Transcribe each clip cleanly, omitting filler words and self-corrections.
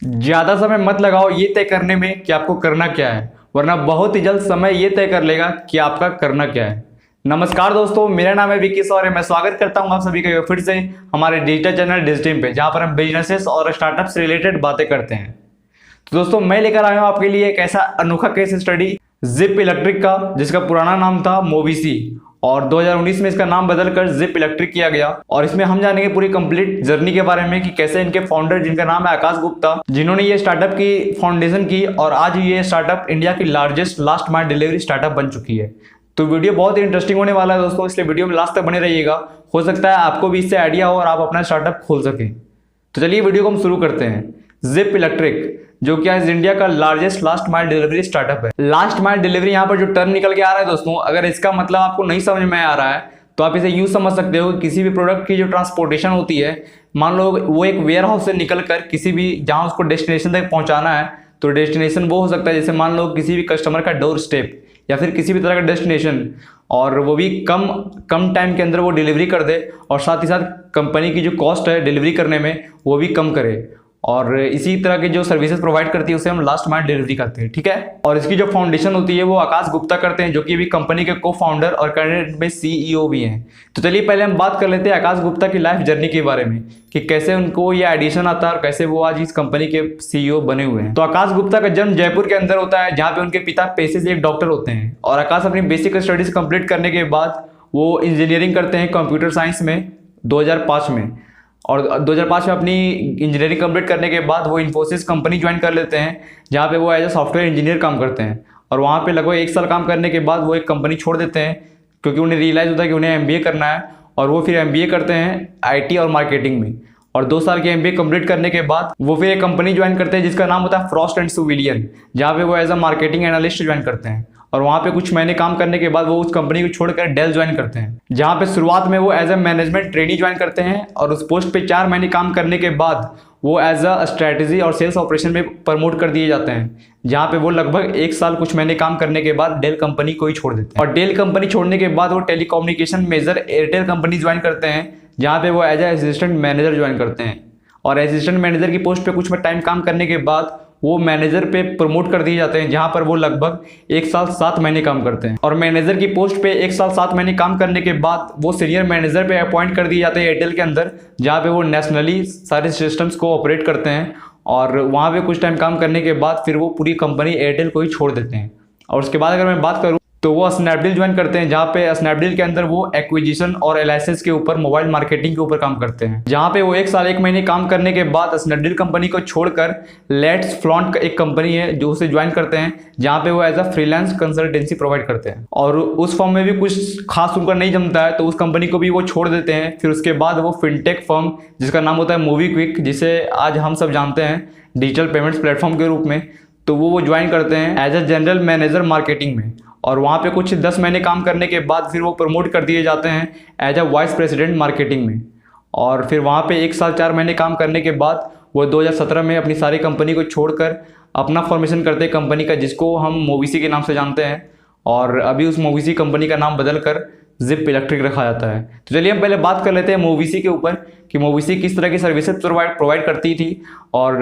ज़्यादा समय मत लगाओ ये तय करने में कि आपको करना क्या है, वरना बहुत ही जल्द समय ये तय कर लेगा कि आपका करना क्या है। नमस्कार दोस्तों, मेरा नाम है विकी और मैं स्वागत करता हूं आप सभी का फिर से हमारे डिजिटल चैनल डिजिटीम पे, जहां पर हम बिजनेसेस और स्टार्टअप से रिलेटेड बातें करते हैं। तो दोस्तों, मैं लेकर आया हूं आपके लिए एक ऐसा अनोखा केस स्टडी जिप इलेक्ट्रिक का, जिसका पुराना नाम था मोविसी और 2019 में इसका नाम बदलकर जिप इलेक्ट्रिक किया गया। और इसमें हम जानेंगे पूरी कंप्लीट जर्नी के बारे में कि कैसे इनके फाउंडर, जिनका नाम है आकाश गुप्ता, जिन्होंने ये स्टार्टअप की फाउंडेशन की और आज ये स्टार्टअप इंडिया की largest last mile delivery startup बन चुकी है। तो वीडियो बहुत ही इंटरेस्टिंग होने वाला है दोस्तों, इसलिए वीडियो में लास्ट तक बने रहिएगा। हो सकता है आपको भी इससे आइडिया हो और आप अपना स्टार्टअप खोल सकें। तो चलिए वीडियो को हम शुरू करते हैं। जिप इलेक्ट्रिक, जो कि आज इंडिया का largest last mile delivery startup है। लास्ट माइल डिलीवरी यहाँ पर जो टर्म निकल के आ रहा है दोस्तों, अगर इसका मतलब आपको नहीं समझ में आ रहा है तो आप इसे यूँ समझ सकते हो कि किसी भी प्रोडक्ट की जो ट्रांसपोर्टेशन होती है, मान लो वो एक वेयर हाउस से निकल कर किसी भी जहाँ उसको डेस्टिनेशन तक पहुँचाना है, तो डेस्टिनेशन वो हो सकता है जैसे मान लो किसी भी कस्टमर का डोर स्टेप या फिर किसी भी तरह का डेस्टिनेशन, और वो भी कम टाइम के अंदर वो डिलीवरी कर दे और साथ ही साथ कंपनी की जो कॉस्ट है डिलीवरी करने में वो भी कम करे। और इसी तरह की जो सर्विसेज प्रोवाइड करती है उसे हम लास्ट माइल डिलीवरी करते हैं, ठीक है। और इसकी जो फाउंडेशन होती है वो आकाश गुप्ता करते हैं, जो कि अभी कंपनी के को फाउंडर और करंट में सीईओ भी हैं। तो चलिए पहले हम बात कर लेते हैं आकाश गुप्ता की लाइफ जर्नी के बारे में कि कैसे उनको ये एडिशन आता है और कैसे वो आज इस कंपनी के सीईओ बने हुए हैं। तो आकाश गुप्ता का जन्म जयपुर के अंदर होता है, जहाँ पे उनके पिता पेशे से एक डॉक्टर होते हैं। और आकाश अपनी बेसिक स्टडीज कंप्लीट करने के बाद वो इंजीनियरिंग करते हैं कंप्यूटर साइंस में 2005 में। और 2005 में अपनी इंजीनियरिंग कंप्लीट करने के बाद वो इन्फोसिस कंपनी ज्वाइन कर लेते हैं, जहाँ पे वो एज ए सॉफ्टवेयर इंजीनियर काम करते हैं। और वहाँ पे लगभग 1 साल काम करने के बाद वो एक कंपनी छोड़ देते हैं, क्योंकि उन्हें रियलाइज़ होता है कि उन्हें एमबीए करना है। और वो फिर एमबीए करते हैं आईटी और मार्केटिंग में। और 2 साल के एमबीए कंप्लीट करने के बाद वो फिर एक कंपनी ज्वाइन करते हैं जिसका नाम होता है फ्रॉस्ट एंड सुविलियन, जहाँ पे वो as a marketing analyst join करते हैं। और वहाँ पे कुछ महीने काम करने के बाद वो उस कंपनी को छोड़कर डेल ज्वाइन करते हैं, जहाँ पे शुरुआत में वो as a management trainee join करते हैं। और उस पोस्ट पे 4 महीने काम करने के बाद वो एज अ स्ट्रैटेजी और सेल्स ऑपरेशन में प्रमोट कर दिए जाते हैं, जहाँ पे वो लगभग 1 साल कुछ महीने काम करने के बाद डेल कंपनी को ही छोड़ देते हैं। और डेल कंपनी छोड़ने के बाद वो telecommunication major Airtel company join करते हैं, जहाँ पे वो as a assistant manager join करते हैं। और असिस्टेंट मैनेजर की पोस्ट पे कुछ टाइम काम करने के बाद वो मैनेजर पे प्रमोट कर दिए जाते हैं, जहां पर वो लगभग 1 साल 7 महीने काम करते हैं। और मैनेजर की पोस्ट पे 1 साल 7 महीने काम करने के बाद वो सीनियर मैनेजर पे अपॉइंट कर दिए जाते हैं एयरटेल के अंदर, जहां पे वो नेशनली सारे सिस्टम्स को ऑपरेट करते हैं। और वहां पे कुछ टाइम काम करने के बाद फिर वो पूरी कंपनी एयरटेल को ही छोड़ देते हैं। और उसके बाद अगर मैं बात करूँ तो वो स्नैपडील ज्वाइन करते हैं, जहाँ पे स्नैपडील के अंदर वो एक्विजिशन और एलाइसेंस के ऊपर, मोबाइल मार्केटिंग के ऊपर काम करते हैं। जहाँ पे वो 1 साल 1 महीने काम करने के बाद स्नैपडील कंपनी को छोड़कर लेट्स फ्लॉन्ट एक कंपनी है जो उसे ज्वाइन करते हैं, जहाँ पे वो as a freelance consultancy provide करते हैं। और उस फर्म में भी कुछ खास उनका नहीं जमता है, तो उस कंपनी को भी वो छोड़ देते हैं। फिर उसके बाद वो फिनटेक फर्म, जिसका नाम होता है मोबीक्विक, जिसे आज हम सब जानते हैं डिजिटल पेमेंट्स प्लेटफॉर्म के रूप में, तो वो ज्वाइन करते हैं as a general manager marketing में। और वहाँ पे कुछ 10 महीने काम करने के बाद फिर वो प्रमोट कर दिए जाते हैं as a vice president marketing में। और फिर वहाँ पे 1 साल 4 महीने काम करने के बाद वो 2017 में अपनी सारी कंपनी को छोड़कर अपना फॉर्मेशन करते हैं कंपनी का, जिसको हम मोविसी के नाम से जानते हैं। और अभी उस मोविसी कंपनी का नाम बदलकर जिप इलेक्ट्रिक रखा जाता है। तो चलिए हम पहले बात कर लेते हैं मोविसी के ऊपर कि मोविसी किस तरह की सर्विसेज प्रोवाइड करती थी, और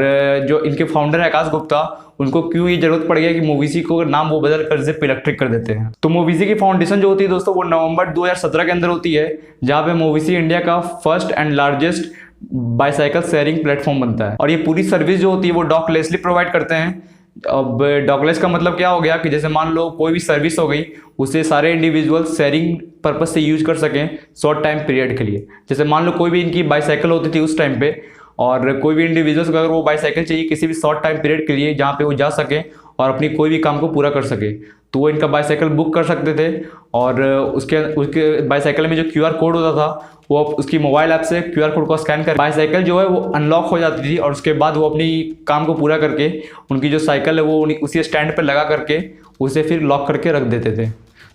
जो इनके फाउंडर है आकाश गुप्ता, उनको क्यों ये जरूरत पड़ गया कि मोविसी को नाम वो बदल कर जिप इलेक्ट्रिक कर देते हैं। तो मोविसी की फाउंडेशन जो होती है दोस्तों, वो नवंबर 2017 के अंदर होती है, जहाँ पे मोविसी इंडिया का first and largest bicycle sharing platform बनता है। और ये पूरी सर्विस जो होती है वो डॉकलेसली प्रोवाइड करते हैं। अब डॉकलेस का मतलब क्या हो गया कि जैसे मान लो कोई भी सर्विस हो गई, उसे सारे इंडिविजुअल शेयरिंग पर्पज से यूज कर सकें शॉर्ट टाइम पीरियड के लिए। जैसे मान लो कोई भी इनकी बाईसाइकिल होती थी उस टाइम पे, और कोई भी इंडिविजुअल्स को अगर वो बाईसाइकिल चाहिए किसी भी शॉर्ट टाइम पीरियड के लिए, जहाँ पे वो जा सके और अपनी कोई भी काम को पूरा कर सके, तो वो इनका बाईसाइकिल बुक कर सकते थे। और उसके बाईसाइकिल में जो क्यूआर कोड होता था, वो उसकी मोबाइल ऐप से क्यूआर कोड को स्कैन कर बाईसाइकिल जो है वो अनलॉक हो जाती थी। और उसके बाद वो अपनी काम को पूरा करके उनकी जो साइकिल है वो उसी स्टैंड पर लगा करके उसे फिर लॉक करके रख देते थे।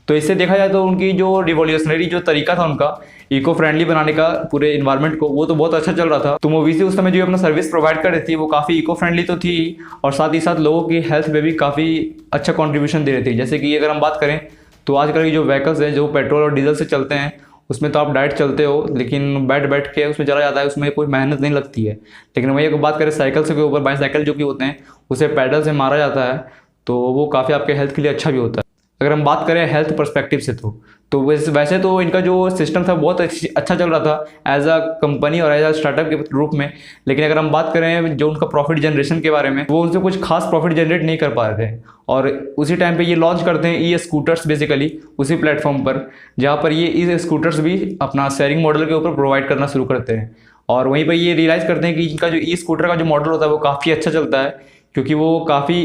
तो इससे देखा जाए तो उनकी जो रिवोल्यूशनरी जो तरीका था उनका इको फ्रेंडली बनाने का पूरे इन्वायरमेंट को, वो तो बहुत अच्छा चल रहा था। तो मोविसी उस समय जो अपना सर्विस प्रोवाइड कर रही थी वो काफ़ी इको फ्रेंडली तो थी, और साथ ही साथ लोगों की हेल्थ में भी काफ़ी अच्छा कॉन्ट्रीब्यूशन दे रही थी। जैसे कि अगर हम बात करें तो आजकल की जो व्हीकल्स हैं जो पेट्रोल और डीजल से चलते हैं, उसमें तो आप डायरेक्ट चलते हो, लेकिन बैठ बैठ के उसमें चला जाता है, उसमें कोई मेहनत नहीं लगती है। लेकिन वही अगर बात करें साइकिल से के ऊपर, बाईसाइकिल जो कि होते हैं उसे पैडल से मारा जाता है, तो वो काफ़ी आपके हेल्थ के लिए अच्छा भी होता है। अगर हम बात करें हेल्थ पर्सपेक्टिव से तो वैसे तो इनका जो सिस्टम था बहुत अच्छा चल रहा था एज अ कंपनी और एज अ स्टार्टअप के रूप में। लेकिन अगर हम बात करें जो उनका प्रॉफिट जनरेशन के बारे में, वो उनसे कुछ खास प्रॉफिट जनरेट नहीं कर पा रहे थे। और उसी टाइम पे ये लॉन्च करते हैं ई स्कूटर्स बेसिकली उसी प्लेटफॉर्म पर, जहाँ पर ये ई स्कूटर्स भी अपना शेयरिंग मॉडल के ऊपर प्रोवाइड करना शुरू करते हैं। और वहीं पर ये रियलाइज़ करते हैं कि इनका जो ई स्कूटर का जो मॉडल होता है वो काफ़ी अच्छा चलता है, क्योंकि वो काफ़ी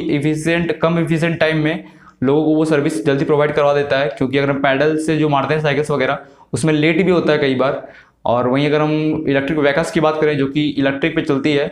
कम इफिशिएंट टाइम में लोगों को वो सर्विस जल्दी प्रोवाइड करवा देता है। क्योंकि अगर हम पैडल से जो मारते हैं साइकिल्स वगैरह, उसमें लेट भी होता है कई बार। और वहीं अगर हम इलेक्ट्रिक व्हीकल्स की बात करें जो कि इलेक्ट्रिक पे चलती है,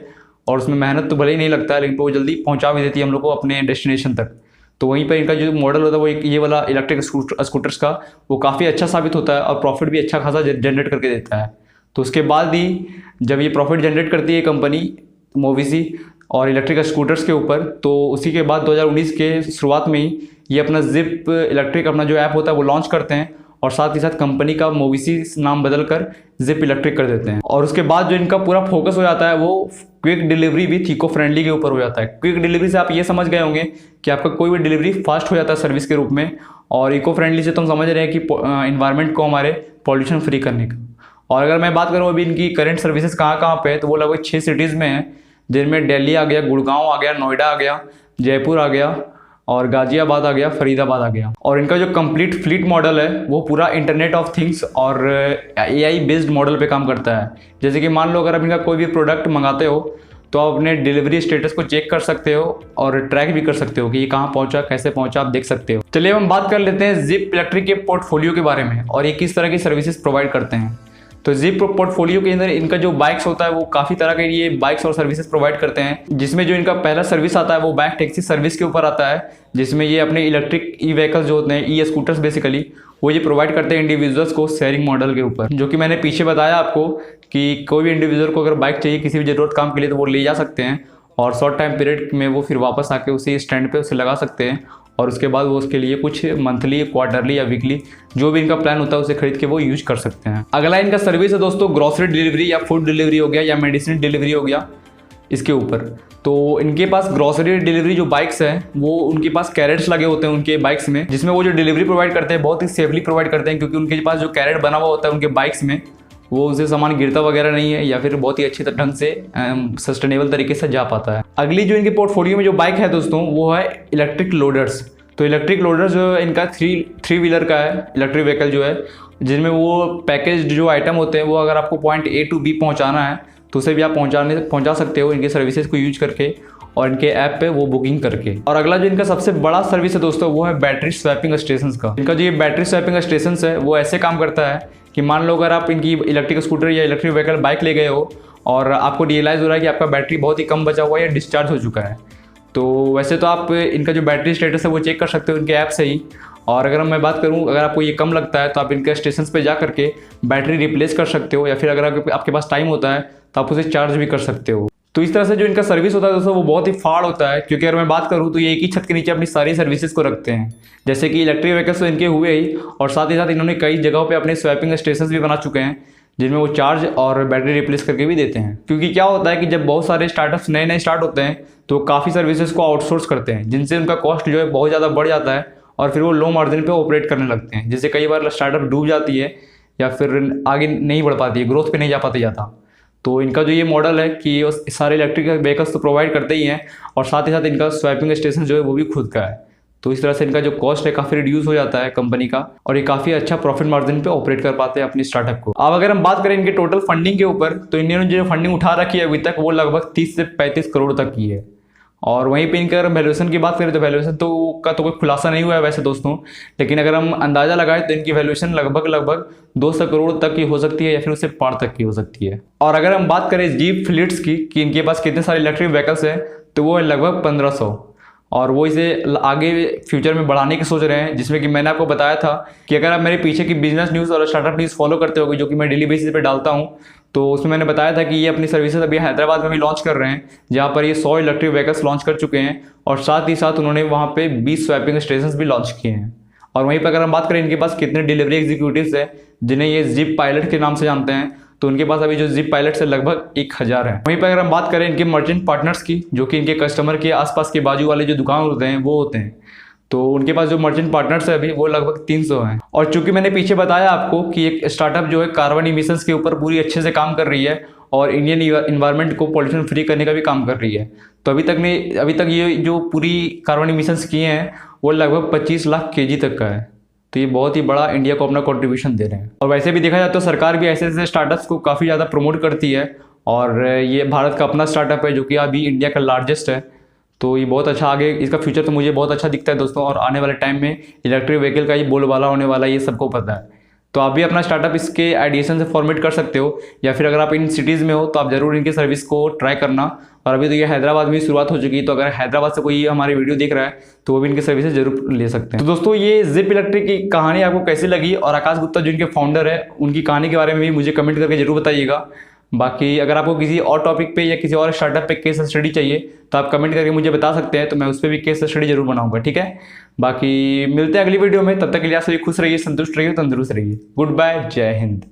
और उसमें मेहनत तो भले ही नहीं लगता है, लेकिन वो जल्दी पहुंचा भी देती है हम लोग को अपने डेस्टिनेशन तक। तो वहीं पर इनका जो मॉडल होता है वो ये वाला इलेक्ट्रिक स्कूटर्स का वो काफ़ी अच्छा साबित होता है और प्रॉफिट भी अच्छा खासा जनरेट करके देता है। तो उसके बाद ही जब ये प्रॉफिट जनरेट करती है कंपनी मोविसी और इलेक्ट्रिक स्कूटर्स के ऊपर, तो उसी के बाद 2019 के शुरुआत में ही ये अपना जिप इलेक्ट्रिक अपना जो ऐप होता है वो लॉन्च करते हैं, और साथ ही साथ कंपनी का मोविसी नाम बदल कर जिप इलेक्ट्रिक कर देते हैं। और उसके बाद जो इनका पूरा फोकस हो जाता है वो quick delivery with eco friendly के ऊपर हो जाता है। क्विक डिलीवरी से आप ये समझ गए होंगे कि आपका कोई भी डिलीवरी फास्ट हो जाता है सर्विस के रूप में, और इको फ्रेंडली से तो हम समझ रहे हैं कि इन्वायरमेंट को हमारे पॉल्यूशन फ्री करने का। और अगर मैं बात करूँ अभी इनकी करंट सर्विसेज कहाँ कहाँ पे है, तो वो लगभग 6 सिटीज़ में है, जिनमें दिल्ली आ गया, गुड़गांव आ गया, नोएडा आ गया, जयपुर आ गया, और गाजियाबाद आ गया, फरीदाबाद आ गया। और इनका जो कंप्लीट फ्लीट मॉडल है वो पूरा इंटरनेट ऑफ थिंग्स और एआई बेस्ड मॉडल पे काम करता है। जैसे कि मान लो अगर आप इनका कोई भी प्रोडक्ट मंगाते हो तो आप अपने डिलीवरी स्टेटस को चेक कर सकते हो और ट्रैक भी कर सकते हो कि ये कहाँ पहुँचा, कैसे पहुँचा, आप देख सकते हो। चलिए हम बात कर लेते हैं जिप इलेक्ट्रिक के पोर्टफोलियो के बारे में और ये किस तरह की सर्विसेज प्रोवाइड करते हैं। तो जिप पोर्टफोलियो के अंदर इनका जो बाइक्स होता है वो काफ़ी तरह के ये बाइक्स और सर्विसेज प्रोवाइड करते हैं, जिसमें जो इनका पहला सर्विस आता है वो बाइक टैक्सी सर्विस के ऊपर आता है, जिसमें ये अपने इलेक्ट्रिक ई व्हीकल्स जो होते हैं, ई स्कूटर्स बेसिकली, वो ये प्रोवाइड करते हैं इंडिविजुअल्स को शेयरिंग मॉडल के ऊपर। जो कि मैंने पीछे बताया आपको कि कोई भी इंडिविजुअल को अगर बाइक चाहिए किसी भी जरूरत काम के लिए तो वो ले जा सकते हैं, और शॉर्ट टाइम पीरियड में वो फिर वापस आके उसी स्टैंड पे उसे लगा सकते हैं, और उसके बाद वो उसके लिए कुछ मंथली, क्वार्टरली या वीकली जो भी इनका प्लान होता है उसे खरीद के वो यूज कर सकते हैं। अगला इनका सर्विस है दोस्तों ग्रोसरी डिलीवरी या फूड डिलीवरी हो गया या मेडिसिन डिलीवरी हो गया इसके ऊपर। तो इनके पास ग्रोसरी डिलीवरी जो बाइक्स हैं वो उनके पास कैरेट्स लगे होते हैं उनके बाइक्स में, जिसमें वो जो डिलीवरी प्रोवाइड करते हैं बहुत ही सेफली प्रोवाइड करते हैं, क्योंकि उनके पास जो कैरेट बना हुआ होता है उनके बाइक्स में वो उसे सामान गिरता वगैरह नहीं है, या फिर बहुत ही अच्छी ढंग से सस्टेनेबल तरीके से जा पाता है। अगली जो इनके पोर्टफोलियो में जो बाइक है दोस्तों वो है इलेक्ट्रिक लोडर्स। तो इलेक्ट्रिक लोडर्स जो इनका थ्री व्हीलर का है इलेक्ट्रिक व्हीकल जो है, जिनमें वो पैकेज जो आइटम होते हैं वो अगर आपको पॉइंट ए टू बी पहुंचाना है तो उसे भी आप पहुंचा सकते हो इनके सर्विसेज को यूज करके और इनके ऐप पे वो बुकिंग करके। और अगला जो इनका सबसे बड़ा सर्विस है दोस्तों वो है बैटरी स्वैपिंग स्टेशन का। इनका जो ये बैटरी स्वैपिंग स्टेशन है वो ऐसे काम करता है कि मान लो अगर आप इनकी इलेक्ट्रिक स्कूटर या इलेक्ट्रिक व्हीकल बाइक ले गए हो और आपको रियलाइज़ हो रहा है कि आपका बैटरी बहुत ही कम बचा हुआ है या डिस्चार्ज हो चुका है, तो वैसे तो आप इनका जो बैटरी स्टेटस है वो चेक कर सकते हो इनके ऐप से ही। और अगर मैं बात करूं अगर आपको ये कम लगता है तो आप इनके स्टेशन पे जा करके बैटरी रिप्लेस कर सकते हो, या फिर अगर आपके पास टाइम होता है तो आप उसे चार्ज भी कर सकते हो। तो इस तरह से जो इनका सर्विस होता है दोस्तों वो बहुत ही फाड़ होता है, क्योंकि अगर मैं बात करूं तो ये एक ही छत के नीचे अपनी सारी सर्विसेज को रखते हैं। जैसे कि इलेक्ट्रिक व्हीकल्स तो इनके हुए ही, और साथ ही साथ इन्होंने कई जगहों पे अपने स्वैपिंग स्टेशन भी बना चुके हैं जिनमें वो चार्ज और बैटरी रिप्लेस करके भी देते हैं। क्योंकि क्या होता है कि जब बहुत सारे स्टार्टअप्स नए नए स्टार्ट होते हैं तो काफ़ी सर्विसेज को आउटसोर्स करते हैं, जिनसे उनका कॉस्ट जो है बहुत ज़्यादा बढ़ जाता है और फिर वो लो मार्जिन पे ऑपरेट करने लगते हैं, जिससे कई बार स्टार्टअप डूब जाती है या फिर आगे नहीं बढ़ पाती है, ग्रोथ पे नहीं जा पाती ज़्यादा। तो इनका जो ये मॉडल है कि ये सारे इलेक्ट्रिक व्हीकल्स तो प्रोवाइड करते ही हैं और साथ ही साथ इनका स्वैपिंग स्टेशन जो है वो भी खुद का है। तो इस तरह से इनका जो कॉस्ट है काफ़ी रिड्यूस हो जाता है कंपनी का, और ये काफ़ी अच्छा प्रॉफिट मार्जिन पे ऑपरेट कर पाते हैं अपनी स्टार्टअप को। अब अगर हम बात करें इनके टोटल फंडिंग के ऊपर, तो इन्होंने जो फंडिंग उठा रखी है अभी तक वो लगभग 30 से 35 करोड़ तक की है। और वहीं पे इनका अगर वैल्यूएशन की बात करें तो वैल्यूएशन का तो कोई खुलासा नहीं हुआ है वैसे दोस्तों, लेकिन अगर हम अंदाजा लगाएं तो इनकी वैल्यूएशन लगभग 200 करोड़ तक की हो सकती है या फिर उससे पार तक की हो सकती है। और अगर हम बात करें जीप फ्लीट्स की कि इनके पास कितने सारे इलेक्ट्रिक व्हीकल्स हैं, तो वो है लगभग 1500, और वो इसे आगे फ्यूचर में बढ़ाने की सोच रहे हैं। जिसमें कि मैंने आपको बताया था कि अगर आप मेरे पीछे की बिजनेस न्यूज़ और स्टार्टअप न्यूज़ फॉलो करते होगे जो कि मैं डेली बेसिस पे डालता हूँ, तो उसमें मैंने बताया था कि ये अपनी सर्विसेज अभी हैदराबाद में भी लॉन्च कर रहे हैं, जहाँ पर ये 100 इलेक्ट्रिक व्हीकल्स लॉन्च कर चुके हैं, और साथ ही साथ उन्होंने वहाँ पे 20 स्वैपिंग स्टेशन भी लॉन्च किए हैं। और वहीं पर अगर हम बात करें इनके पास कितने डिलीवरी एग्जीक्यूटिव्स हैं जिन्हें ये जिप पायलट के नाम से जानते हैं, तो उनके पास अभी जो जिप पायलट है लगभग 1000 है। वहीं पर अगर हम बात करें इनके मर्चेंट पार्टनर्स की, जो कि इनके कस्टमर के आसपास के बाजू वाले जो दुकान होते हैं वो होते हैं, तो उनके पास जो मर्चेंट पार्टनर्स है अभी वो लगभग 300 हैं। और चूंकि मैंने पीछे बताया आपको कि एक स्टार्टअप जो है कार्बन इमिशंस के ऊपर पूरी अच्छे से काम कर रही है और इंडियन इन्वायरमेंट को पॉल्यूशन फ्री करने का भी काम कर रही है, तो अभी तक ये जो पूरी कार्बन इमिशंस किए हैं वो लगभग 25 लाख केजी तक का है। तो ये बहुत ही बड़ा इंडिया को अपना कंट्रीब्यूशन दे रहे हैं। और वैसे भी देखा जाए तो सरकार भी ऐसे ऐसे स्टार्टअप्स को काफ़ी ज़्यादा प्रमोट करती है, और ये भारत का अपना स्टार्टअप है जो कि अभी इंडिया का लार्जेस्ट है। तो ये बहुत अच्छा आगे इसका फ्यूचर तो मुझे बहुत अच्छा दिखता है दोस्तों, और आने वाले टाइम में इलेक्ट्रिक व्हीकल का ही बोलबाला होने वाला है, ये सबको पता है। तो आप भी अपना स्टार्टअप इसके आइडिएशन से फॉर्मेट कर सकते हो, या फिर अगर आप इन सिटीज़ में हो तो आप ज़रूर इनकी सर्विस को ट्राई करना। और अभी तो ये हैदराबाद में शुरुआत हो चुकी है, तो अगर हैदराबाद से कोई हमारी वीडियो देख रहा है तो वो भी इनकी सर्विसेज जरूर ले सकते हैं। तो दोस्तों ये जिप इलेक्ट्रिक की कहानी आपको कैसी लगी, और आकाश गुप्ता जो इनके फाउंडर है उनकी कहानी के बारे में भी मुझे कमेंट करके जरूर बताइएगा। बाकी अगर आपको किसी और टॉपिक पे या किसी और स्टार्टअप पे केस स्टडी चाहिए तो आप कमेंट करके मुझे बता सकते हैं, तो मैं उस पर भी केस स्टडी जरूर बनाऊंगा, ठीक है। बाकी मिलते हैं अगली वीडियो में, तब तक के लिए आप सभी खुश रहिए, संतुष्ट रहिए, तंदुरुस्त रहिए। गुड बाय, जय हिंद।